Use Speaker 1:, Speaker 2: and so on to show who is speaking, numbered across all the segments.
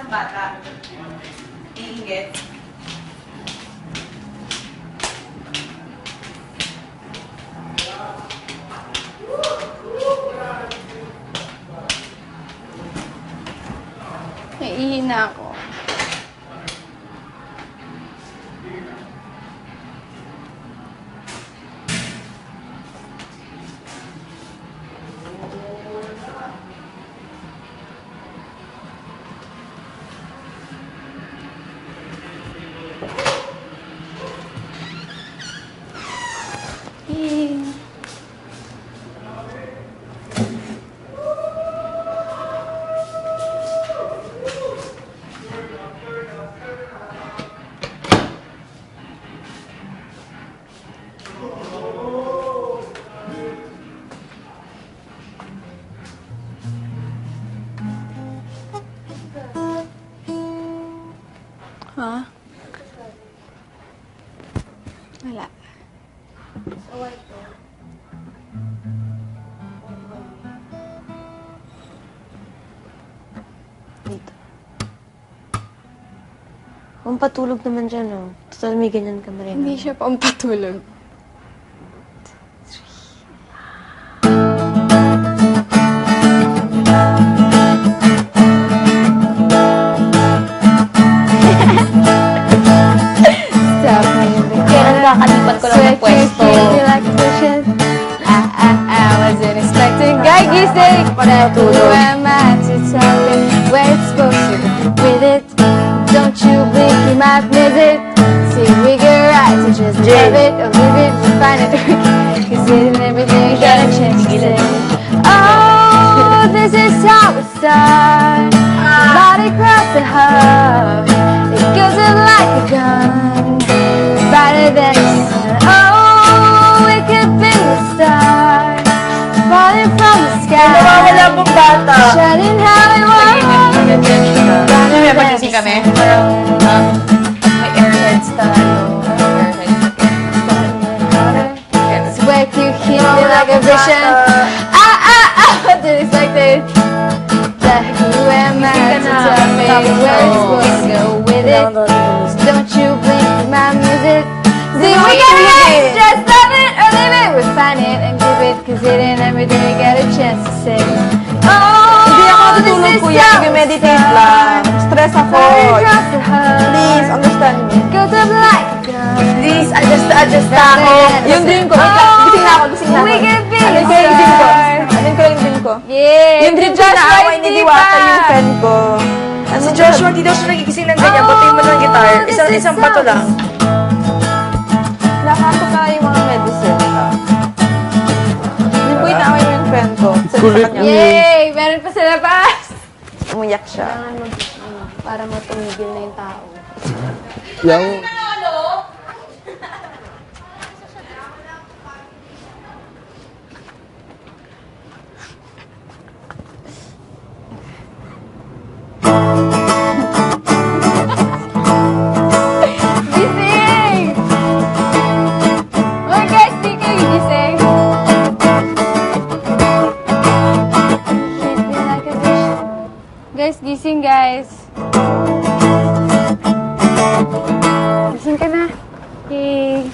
Speaker 1: ng bata. Iinggit.
Speaker 2: Naiihina ako. Ha? Wala.
Speaker 3: Dito. Pampatulog naman dyan, oh. Total, may ganyan ka na rin.
Speaker 2: Hindi siya pampatulog. Stop music.
Speaker 3: Kaya nakakalipat ko lang ng pwesto.
Speaker 2: Wasn't expecting guy gising. Who am I to tell you where it's supposed to be with it? Don't you blink, you might miss it. See, we get right to just love it or leave it and find it. Cause it and everything got a chance to say, oh, this is how it starts. Body across the heart. It goes in like a gun. Brighter than the sun. Oh, it could be the star. Falling from the sky.
Speaker 3: Nawawala pong bata.
Speaker 2: Shining how it was.
Speaker 1: May pagising kami.
Speaker 3: May airheads tayo.
Speaker 2: It's where you hit me like a vision. Didn't expect it. That who am I to tell me where it's supposed to go with it? Don't you blink my music. See, we got it. Just love it or leave it. Refine it and give it. Cause it ain't everything you get a chance to say. Oh,
Speaker 3: Hindi ako
Speaker 2: this
Speaker 3: natutulog,
Speaker 2: is
Speaker 3: kuya.
Speaker 2: how
Speaker 3: Nag-meditate lang. Stress ako.
Speaker 2: across the heart.
Speaker 3: Please, understand me.
Speaker 2: Goes up like a gun.
Speaker 3: Please, adjust ako. Yung dream ko. Gising na ako, gising na ako.
Speaker 2: We can be
Speaker 3: Alin ko yung dream ko.
Speaker 2: stars.
Speaker 3: Alin ko yung dream ko.
Speaker 2: Yeah.
Speaker 3: Yung dream ko na away ni Diwata yung friend ko. Si Joshua, di daw siya nagigising ng ganyan. Pati mo ng guitar. Isang bato lang. Nakato ka yung mga medicine. Hindi po inaaway mo yung friend ko. Sabi sa kanya.
Speaker 2: Yay! Meron pa sa labas!
Speaker 3: Umiyak siya.
Speaker 2: Para matumigil na yung tao.
Speaker 4: Yung...
Speaker 2: Gising! Oh guys, di kayo gising. Hit me like a vision. Guys, gising guys. Gising ka na. Yay!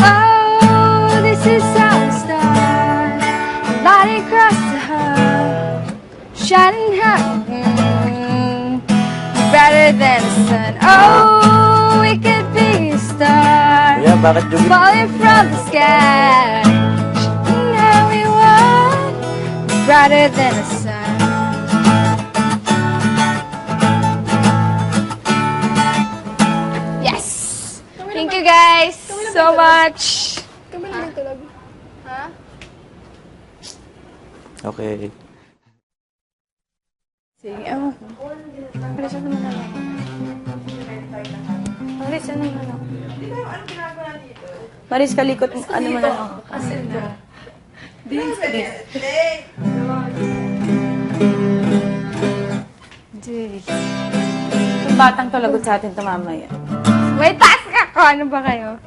Speaker 2: Oh, this is how it starts. Body across the heart, shining hot, brighter than the sun. Oh, we could be a star,
Speaker 4: Kuya, bakit yung...
Speaker 2: falling from the sky. Shining how we want, brighter than the sun. Yes! Thank you guys so much. Kami lang tulog. Ha?
Speaker 4: Okay.
Speaker 2: Sige, ewan ko. Alis, ano naman ako? Alis, ano naman ako?
Speaker 3: Maris, kalikot. Ano man ako?
Speaker 2: Jeez.
Speaker 1: Yung batang to, lagot sa atin to mamaya.
Speaker 2: May task ako! Ano ba kayo?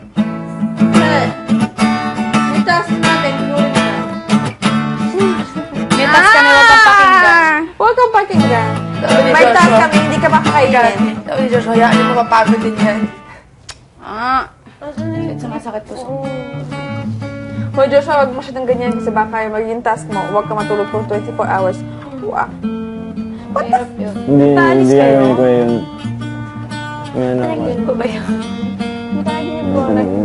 Speaker 3: May task natin, tulog na.
Speaker 1: May task kami, huwag kang pakinggan.
Speaker 3: Huwag kang pakinggan. May task kami, hindi ka makakainin. Sabi ni Joshua, hayaan mo mapagod din yan.
Speaker 1: Ito masakit po.
Speaker 3: Hoy Joshua, wag mo siya ng ganyan kasi baka magiging task mo, huwag ka matulog for 24 hours. Wow.
Speaker 1: Mahirap yun.
Speaker 4: Hindi gagawin ko yun. Ngayon ako.
Speaker 1: Ano ba yun?
Speaker 3: Tayo niyo po,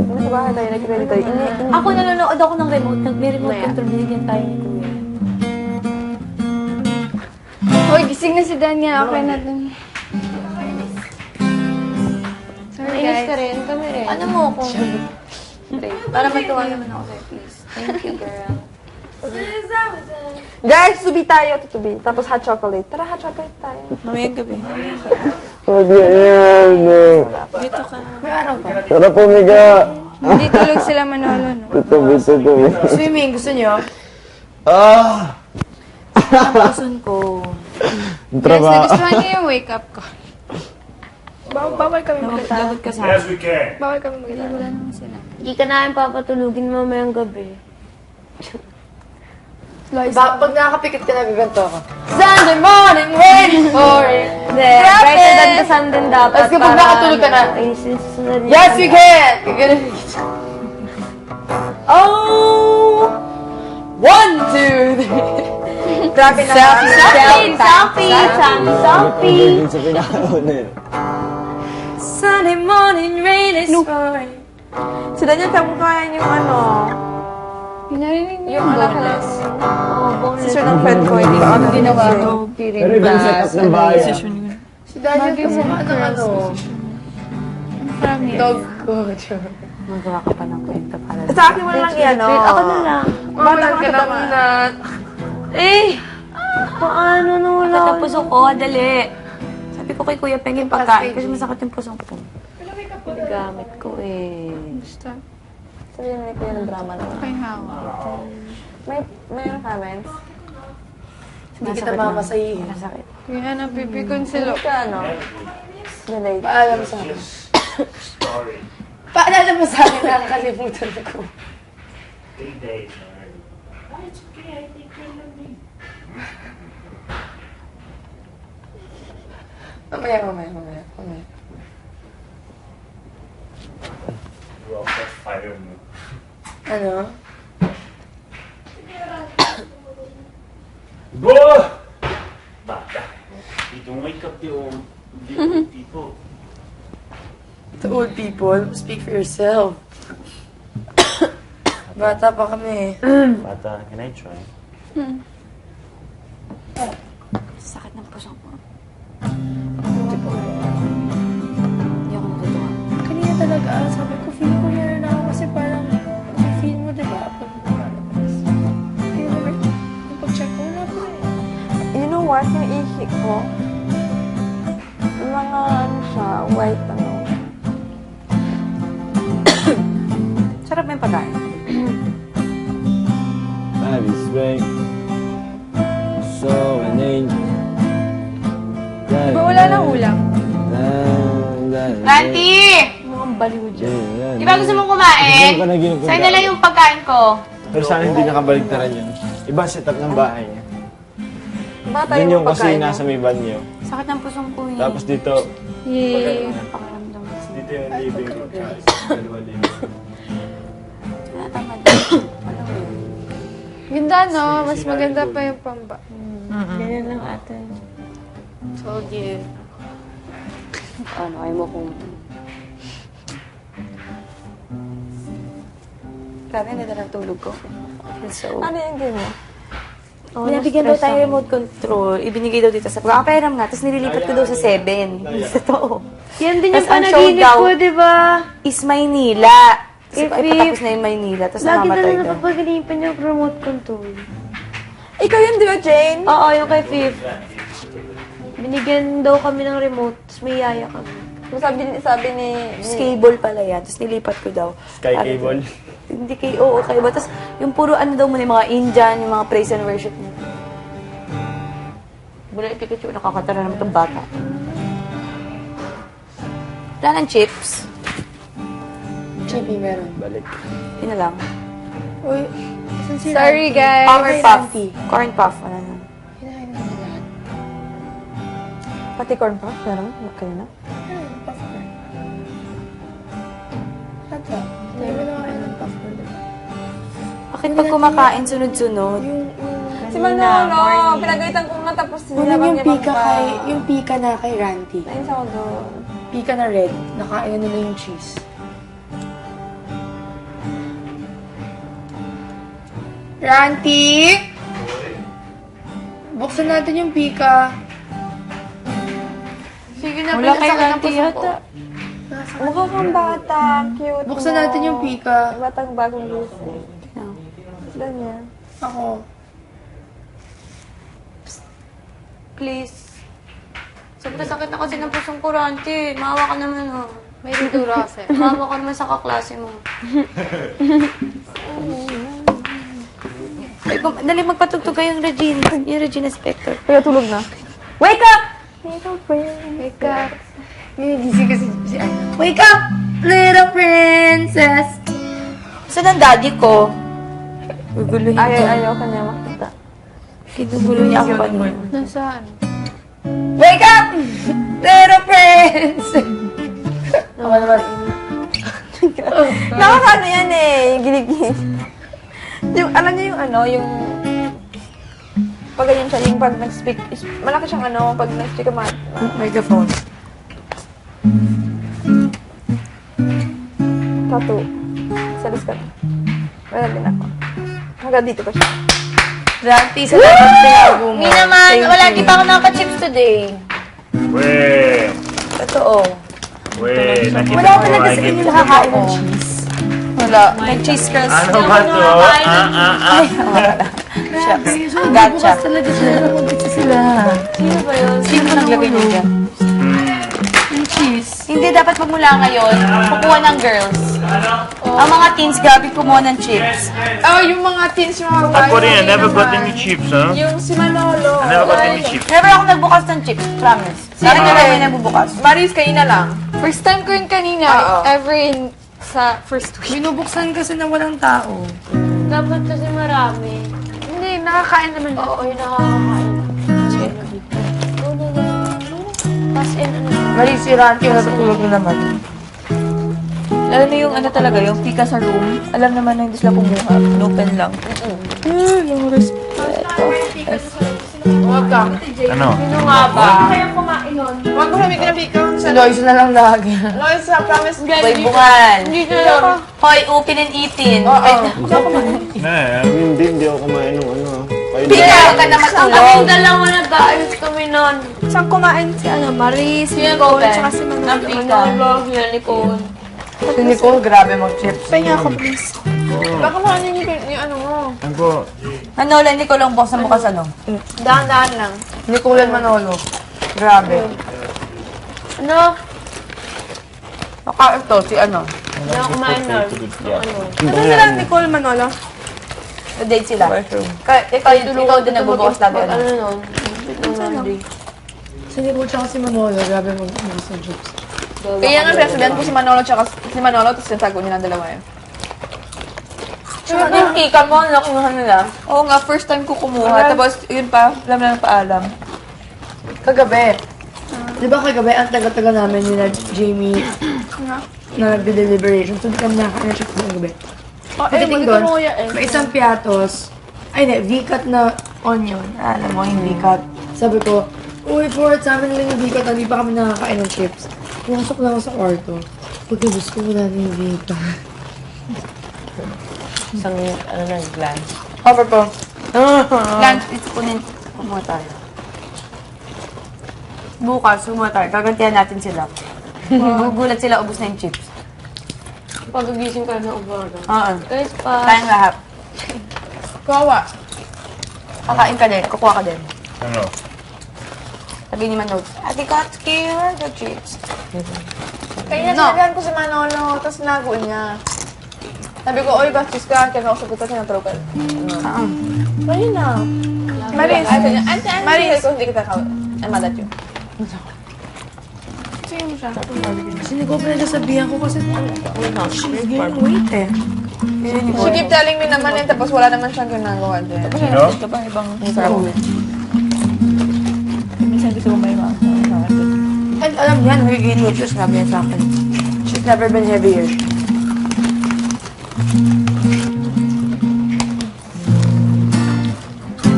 Speaker 3: nasa bahay tayo, nag-ready tayo.
Speaker 1: Ako nanonood ako ng remote. May remote control. Binigyan tayo ni Kuya.
Speaker 2: Hoy, gising na si Daniel. Okay na dun. Sorry,
Speaker 1: Nainis ka
Speaker 2: guys.
Speaker 1: rin. Kami rin. Ano mo ako? Para matuwa naman ako sa'yo, please. Thank you, girl.
Speaker 3: Guys, tubi tayo, tutubi. Tapos hot chocolate. Tara, hot chocolate tayo.
Speaker 1: Mamayang gabi.
Speaker 4: Huwag yan.
Speaker 1: Dito ka.
Speaker 4: Tara pumiga.
Speaker 2: Hindi tulog sila Manolo, no?
Speaker 4: Tutubi.
Speaker 1: Swimming, gusto nyo?
Speaker 4: Ah!
Speaker 1: Ang puson ko.
Speaker 2: Guys,
Speaker 4: Trabaho.
Speaker 2: nagustuhan niyo yung wake up ko.
Speaker 3: Bawal kami
Speaker 1: Lagot ka sa akin.
Speaker 5: Yes, we can.
Speaker 3: Bawal kami mag
Speaker 2: Wala naman sila.
Speaker 6: Hindi ka namin papatulugin mamayang gabi.
Speaker 3: Pag nakakapikit ka na, gaganto ako.
Speaker 1: Sunday morning, waiting for it.
Speaker 6: Hindi, brighter than the sun din dapat.
Speaker 1: Tapos kapag nakatulog ka na,
Speaker 6: Ay, susunod niya.
Speaker 1: yes, we can! Ganun. Oh! 1, 2, 3.
Speaker 3: Grabe na.
Speaker 6: Selfie!
Speaker 4: Sa pinakauna yun.
Speaker 1: Sunday morning, rain is pouring.
Speaker 3: Si Daniel, kamukha yung ano,
Speaker 2: Yung narinig niyo
Speaker 3: yung
Speaker 2: yung
Speaker 3: anak
Speaker 2: bonus.
Speaker 3: sister ng friend ko, hindi ba ako
Speaker 1: Ginawa
Speaker 3: nag-isip.
Speaker 1: ko,
Speaker 4: Pero iba yung setup ng bahay.
Speaker 3: Si Daniel, kamukha ng ano,
Speaker 2: Promise.
Speaker 3: dog ko.
Speaker 1: Magawa ka pa ng kwento para
Speaker 3: Sa akin mo lang yan, no?
Speaker 6: Ako na lang.
Speaker 3: Bata ka naman na.
Speaker 6: Eh! Paano na wala?
Speaker 1: Sakit ang puso ko, dali. Sabi ko kay Kuya Pengin pagkain kasi masakit yung puso ko. Gamit ko eh.
Speaker 2: Basta.
Speaker 3: Sabihin mo ni Kuya ng drama na.
Speaker 2: Kay Hawa.
Speaker 3: May comments?
Speaker 1: Hindi kita mamasayihin. Masakit.
Speaker 2: Kaya napipikon sila.
Speaker 3: Hindi ka, ano? Relate.
Speaker 1: Paalam sa akin.
Speaker 5: Sorry.
Speaker 1: Paalala mo sa akin, nakakalimutan ko.
Speaker 5: 8 days already. Oh, it's okay. I think you're loving.
Speaker 3: Mamaya.
Speaker 5: You also fire me.
Speaker 3: Ano?
Speaker 5: Whoa! Bata. You don't wake up the old people.
Speaker 3: To old people, speak for yourself. Bata pa kami.
Speaker 4: Bata, can I try?
Speaker 1: Sakit ng puso ko. Hindi ako natutuwa.
Speaker 3: Kanina talaga, sabi ko, feel ko meron ako kasi parang, feel mo, diba? Pag lumalabas. Feel mo, pag-check ko na po eh. You know what? Yung ihi ko, mga ano siya, white ano.
Speaker 1: Sarap mo yung pagkain.
Speaker 4: I respect. So an angel.
Speaker 2: Diba wala nang ulam?
Speaker 1: Ranty! Mukhang baliw dyan. Di ba gusto mong kumain? Sa'yo na lang yung pagkain ko.
Speaker 4: Pero sana hindi nakabaligtaran yun. Iba ang setup ng bahay niya.
Speaker 3: Bata
Speaker 4: Doon yung
Speaker 3: pagkain
Speaker 4: kusina sa may banyo.
Speaker 1: Sakit ng pusong ko eh.
Speaker 4: Tapos dito,
Speaker 2: Yay.
Speaker 1: Pakiramdam ko.
Speaker 4: dito yung living room. Dalawa living room.
Speaker 1: Tinatamad.
Speaker 2: Ganda, no? Mas maganda pa yung pamba.
Speaker 6: Ganyan lang ate.
Speaker 1: Told you. Ano, ayaw mo kung... Grabe, ang ganda ng tulog ko. So,
Speaker 3: Ano yung game mo?
Speaker 1: binabigyan daw tayo remote control. Ibinigay daw dito sa pagkakaperam nga. Tapos nililipat ko daw sa 7. Totoo.
Speaker 6: Yan din yung
Speaker 1: Tas ang
Speaker 6: panaginip
Speaker 1: showdown
Speaker 6: ko, di ba?
Speaker 1: Is Maynila. Kasi
Speaker 6: If-
Speaker 1: patapos na yung Maynila. Tapos
Speaker 6: Lagi na
Speaker 1: namamatay
Speaker 6: lang
Speaker 1: daw.
Speaker 6: napapagalipan yung remote control.
Speaker 3: Ikaw yun, di ba, Jane?
Speaker 6: Oo, yung kay Fifth. Binigyan daw kami ng remote, tapos may yaya kami.
Speaker 3: Sabi ni...
Speaker 1: Tapos cable pala yan. Tapos nilipat ko daw.
Speaker 4: Sky
Speaker 1: Sabi
Speaker 4: cable.
Speaker 1: ko, hindi oo, cable. Tapos yung puro ano daw muna, yung mga Indian, yung mga praise and worship mo. Wala yung Pikachu. Nakakatara naman itong bata. Wala ng chips.
Speaker 3: Chippy meron.
Speaker 4: Balik.
Speaker 1: Yun na lang.
Speaker 3: Uy, saan si
Speaker 2: Sorry,
Speaker 3: Randy?
Speaker 2: guys.
Speaker 1: Power
Speaker 3: Kay
Speaker 1: puff.
Speaker 3: Randy.
Speaker 1: Corn puff. Wala na.
Speaker 3: Kinain na lahat.
Speaker 6: Pati corn puff, meron? Kaya na?
Speaker 3: Popcorn. Tata, hindi mo na kain ng popcorn.
Speaker 1: Bakit pag kumakain sunod-sunod?
Speaker 3: Yung
Speaker 6: Si Manolo! Pinagalitan ko nga tapos
Speaker 3: unang yung pika yung pika na kay Randy.
Speaker 6: Ayun sa ako doon.
Speaker 3: Pika na red. Nakain na nila yung cheese. Randy! Buksan natin yung pika. Sige na,
Speaker 1: Wala kay
Speaker 3: pinasakit ang
Speaker 1: Randy
Speaker 3: puso ko.
Speaker 1: yata.
Speaker 6: Mukha kang bata. Cute
Speaker 3: Buksan
Speaker 6: mo.
Speaker 3: natin yung pika.
Speaker 6: Batang bagong gising. Ganyan.
Speaker 3: Ako.
Speaker 1: Please. Sobrang sakit na kasi ng pusong ko, Randy. Maawa ka naman, oh.
Speaker 2: May tintura kasi.
Speaker 1: Maawa ka naman sa kaklase mo. Ay, dali magpatugtog kayong Regine. Yung Regina Spector.
Speaker 6: Kaya tulog na.
Speaker 1: Wake up!
Speaker 2: Wake up.
Speaker 3: Gising kasi si Ana. Wake up, little princess!
Speaker 1: Saan ang daddy ko? Guguluhin ko.
Speaker 6: Ayaw ka niya makita.
Speaker 1: Ginugulo niya ako kanina.
Speaker 2: Nasaan?
Speaker 3: Wake up, little princess! Ako naman.
Speaker 6: Nakakano yan eh. Yung gilig-gilig. Yung, alam niyo yung ano, yung... Pag ganyan siya, yung pag nag-speak, malaki siyang ano, pag nag-speak ka
Speaker 1: Microphone.
Speaker 6: tattoo. Sa diskat. Wala din ako. Hanggang dito pa siya.
Speaker 1: Randy, sa dapat sinabi mo.
Speaker 2: Hindi naman. Wala, di pa ako nakaka-chips today.
Speaker 5: Weh,
Speaker 1: Totoo.
Speaker 5: weh, nakita
Speaker 3: Wala
Speaker 5: mo,
Speaker 3: talaga
Speaker 5: I
Speaker 3: sa
Speaker 5: get
Speaker 3: inyo
Speaker 5: it.
Speaker 3: nakakain ng cheese.
Speaker 1: Wala. Nag-cheese curls.
Speaker 5: Ano ba to?
Speaker 1: Gotcha.
Speaker 3: Bukas talaga sila. Mag-pizza sila.
Speaker 1: Sino ba yun? Sino naglagay niya dyan?
Speaker 3: Yung cheese.
Speaker 1: Hindi, dapat magmula ngayon, kukuha ng girls. Ang mga teens, gabi kumuha ng chips.
Speaker 3: Oh, yung mga teens, yung mga
Speaker 5: Ako rin, I never got any chips, huh?
Speaker 3: Yung si Manolo.
Speaker 5: I never got any chips.
Speaker 1: Never ako nagbukas ng chips, promise. Sabi na namin nagbubukas.
Speaker 6: Maris, kayo na lang.
Speaker 2: First time ko yun kanina.
Speaker 6: Oo.
Speaker 2: Ever in sa first week.
Speaker 3: Binubuksan kasi na walang tao.
Speaker 2: Dapat kasi marami. Hindi, nakakain naman. Oo, yun nakakain. Pas in ano.
Speaker 3: Mali si Ranty, natutulog na naman.
Speaker 1: Lalo na yung ano talaga, yung pika sa room. Alam naman na hindi sila kumuha. Open lang. Yung respeto.
Speaker 3: Huwag ka.
Speaker 5: Ano?
Speaker 1: Ano nga ba?
Speaker 6: Huwag mo namin kinapika.
Speaker 3: Lois na lang lagi.
Speaker 6: Lois, promise.
Speaker 1: Boy bungal.
Speaker 2: Hindi na lang.
Speaker 1: Hoy, upin and itin.
Speaker 4: Hindi ako kumain ng ano. Kayo
Speaker 1: Pika ka na matulog.
Speaker 2: Dalawa nag-aayos kami nun.
Speaker 6: Saan kumain si ano, Maris, si
Speaker 1: Sino
Speaker 6: Nicole,
Speaker 1: ba?
Speaker 6: tsaka si
Speaker 1: Ng pika.
Speaker 2: Yan, Nicole.
Speaker 3: Si Nicole, grabe mag-chips.
Speaker 6: Pahinga ako, please. Baka maano yung ano mo.
Speaker 5: Ako,
Speaker 1: Manolo, hindi ko lang buksan bukas ano.
Speaker 6: Dahan-dahan lang.
Speaker 3: Nicole and Manolo. Grabe.
Speaker 2: Ano?
Speaker 3: Baka ito, si ano.
Speaker 2: Hindi ako kumain nun.
Speaker 6: Ano na lang, Nicole, Manolo?
Speaker 1: Date sila. Ikaw din nagbubukas lagi ano.
Speaker 2: Ano nun?
Speaker 3: Si Nicole tsaka si Manolo, grabe mag-chips.
Speaker 6: Kaya nga president ko si Manolo, tsaka si Manolo, tapos sinatago nilang dalawa yun.
Speaker 1: Yung pika mo, nakuha nila. Oo nga, first time ko kumuha. Tapos, yun pa, alam na ng paalam.
Speaker 3: Kagabi. Di ba kagabi, ang taga-taga namin nila Jamie na nagde-deliberation. So, di kami nakakain na chips kagabi. Pagdating doon, may isang piatos. Ay, hindi, V-cut na onion.
Speaker 1: Alam mo, hindi ka.
Speaker 3: Sabi ko, uy, Ford, sa amin lang yung V-cut, hindi pa kami nakakain ng chips. Pumasok lang ako sa kwarto. Pagkabos ko, wala na yung V-cut.
Speaker 1: Isang, ano na, glance.
Speaker 3: Cover ko.
Speaker 1: Glance, ito kunin. Kumuha tayo. Bukas, kumuha tayo. Gagantihan natin sila. Gugulat sila, ubus na yung chips.
Speaker 2: Pag-gising ka na umaga.
Speaker 1: Oo.
Speaker 2: Guys, pa.
Speaker 1: Tayong lahat.
Speaker 6: Kawa.
Speaker 1: Kakain ka din, kukuha ka din.
Speaker 5: ano?
Speaker 1: Sabi ni Manolo, Ate Katsuki, where are the chips?
Speaker 6: Kaya sinabihan ko si Manolo, tapos nago niya. Sabi ko, oy, bastis ka. Kaya ako sagot kasi ng tropa. Ayun na. Maris. Maris. Kung hindi kita I'm mad at you. Sige mo siya.
Speaker 3: Kasi hindi ko pinagsasabihan ko kasi she's gaining weight eh.
Speaker 6: She keep telling me naman yun, tapos wala naman siyang ginagawa din.
Speaker 1: Tapos nanonood ka ba ibang sarap? Minsan gusto ko may mga.
Speaker 3: And alam niya, nag-gain weight siya, sabi niya sa akin. She's never been heavier.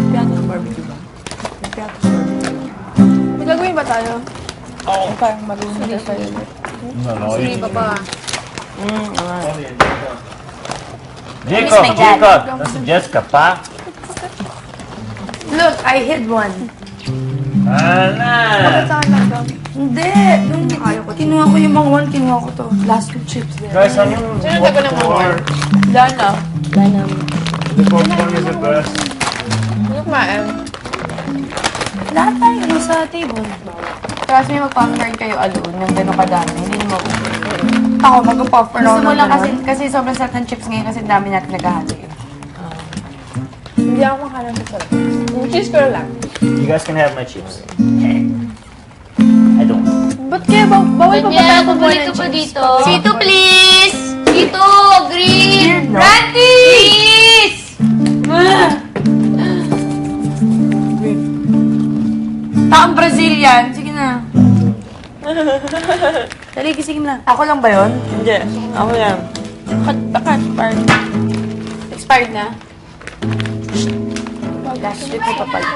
Speaker 1: Piano barbecue ba? May piano barbecue.
Speaker 6: May gagawin ba tayo?
Speaker 1: Oo. Parang marunong na tayo.
Speaker 6: Sige pa pa.
Speaker 5: Jacob, that's Jessica, pa.
Speaker 3: Look, I hid one.
Speaker 5: Ana!
Speaker 3: Hindi. Nung kinuha ko yung mga one, kinuha ko to. Last two chips there.
Speaker 5: Guys, saan yung
Speaker 6: Sino tago ng
Speaker 5: popcorn?
Speaker 1: Dana.
Speaker 5: The popcorn is the best.
Speaker 6: Ano kumain?
Speaker 3: Lahat tayo ano sa table.
Speaker 2: Trust me, mag-popcorn kayo alone ng gano'ng kadami. Hindi mo
Speaker 3: Ako, mag-popcorn ako.
Speaker 2: Gusto mo
Speaker 3: ng
Speaker 2: lang
Speaker 3: ganun.
Speaker 2: kasi sobrang sarap ng chips ngayon kasi dami natin naghahati.
Speaker 6: Hindi ako makalang sa sarap. Yung cheese pero lang.
Speaker 5: You guys can have my chips. I don't.
Speaker 6: Ba't kaya bawal pa ba tayo kumuha ng
Speaker 7: pa
Speaker 6: chips?
Speaker 7: dito. Sito, please! Sito! Green! Randy! Please!
Speaker 3: Taong Brazilian. Sige na. Dali, gisingin na. Ako lang ba yun?
Speaker 1: Hindi. Ako yan. Baka expired.
Speaker 6: Expired na?
Speaker 2: Last trip ko pa pala.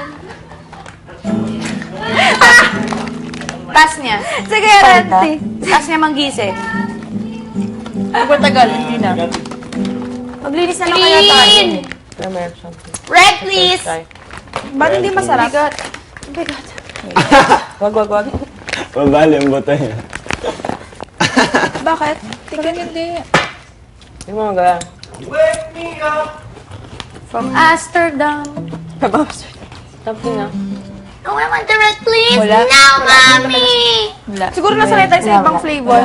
Speaker 2: Pass niya.
Speaker 6: Sige, Randy.
Speaker 2: Pass niya manggise.
Speaker 1: Pagpatagal, hindi na.
Speaker 2: Maglinis na lang kaya tayo.
Speaker 7: Green! Red, please!
Speaker 6: Ba't hindi masarap?
Speaker 1: Wag.
Speaker 4: Mabali ang boto niya.
Speaker 6: Bakit? Tingnan hindi.
Speaker 1: Yung mga gaya.
Speaker 2: From Amsterdam.
Speaker 1: Tapos na.
Speaker 7: Oh, I want the red, please!
Speaker 1: Wala.
Speaker 7: Now, mommy!
Speaker 1: Wala.
Speaker 6: Siguro nasanay tayo sa ibang flavor.